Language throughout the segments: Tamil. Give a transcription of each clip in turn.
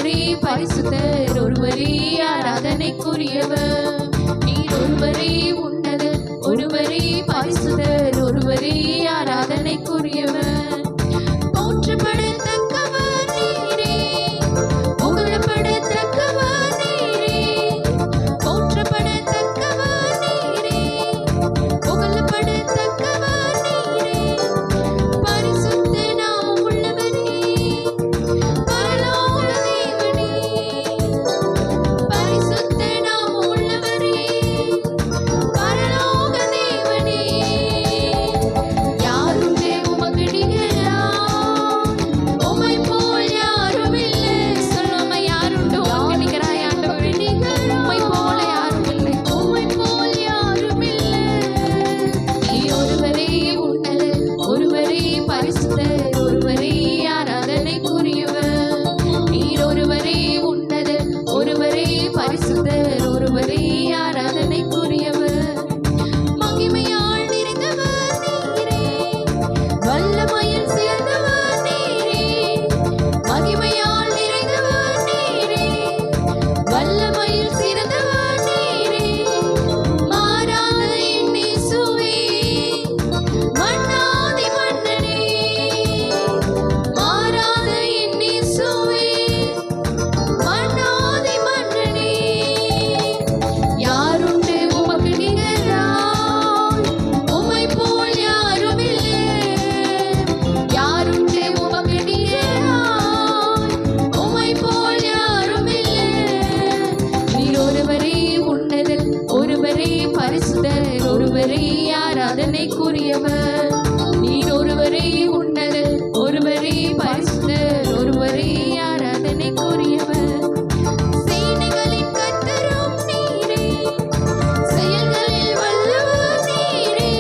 ஒருவரே பரிசுத்தர், ஒருவரே ஆராதனைக்குரியவர். நீர் ஒருவரே உன்னதர், ஒருவரே பரிசுத்தர், ஒருவரே ஆராதனைக்குரியவர். போற்றப்படத்தக்கவர் நீரே, புகழப்படத்தக்கவர் நீரே, போற்றப்படத்தக்கவர் நீரே, புகழப்படத்தக்கவர் நீரே. பரிசுத்த நாமம் உள்ளவரே, பரலோக தேவனே, பரிசுத்த நாமம் உள்ளவரே, பரலோக தேவனே. யாருமே உமக்கு நிகராய், உம்மை போல் யாரும் இல்லை. சொல்லுமா, யாருண்டு உமக்கு நிகராய் ஆண்டவரே? உம்மை போல யாரும் இல்லை, உம்மை போல் யாரும் இல்லை. நீர் ஒருவரே உன்னதர், ஒருவரே பரிசுத்தர், ஒருவரே ஆராதனைக்குரியவர். நீர் ஒருவரே உன்னதர், ஒருவரே பரிசுத்தர், ஒருவரே ஆராதனைக்குரியவர். மகிமையால் நிறைந்தவர் நீரே, வல்லமையில் சேர்ந்தவர் நீரே, மகிமையால் நிறைந்தவர் நீரே, வல்லமையில் சிறந்தவர் நீரே. மாறாத என் இயேசுவே, மன்னாதி மன்னனே, மாறாத என் இயேசுவே, மன்னாதி மன்னனே. யாருண்டு உமக்கு நிகராய், உம்மை போல் யாரும் இல்லை. யாருண்டு உமக்கு நிகராய், உம்மை போல் யாரும் இல்லை. நீர் ஒருவரே உன்னதர், ஒருவரே பரிசுத்தர், ஒருவரே ஆராதனைக்குரியவர். நீர் ஒருவரே உன்னதர், ஒருவரே பரிசுத்தர், ஒருவரே ஆராதனைக்குரியவர். சேனைகளின் கர்த்தரும் நீரே, செயல்களில் வல்லவர் நீரே,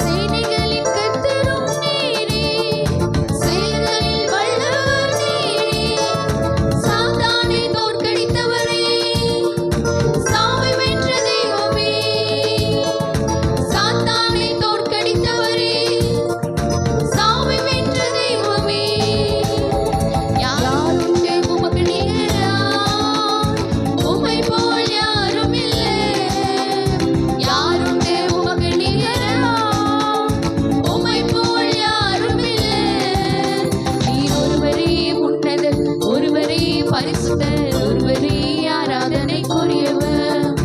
சேனைகளின் கர்த்தரும் நீரே, செயல்களில் வல்லவர் நீரே. சாத்தானை தோற்கடித்தவரே, சாவை வென்ற தெய்வமே, சாத்தானை தோற்கடித்தவரே, சாவை வென்ற தெய்வமே. யாருண்டு உமக்கு நிகராய், உம்மை போல் யாரும் இல்லை. யாருண்டு உமக்கு நிகராய், உம்மை போல் யாரும் இல்லை. நீர் ஒருவரே உன்னதர், ஒருவரே பரிசுத்தர், ஒருவரே ஆராதனைக்குரியவர்.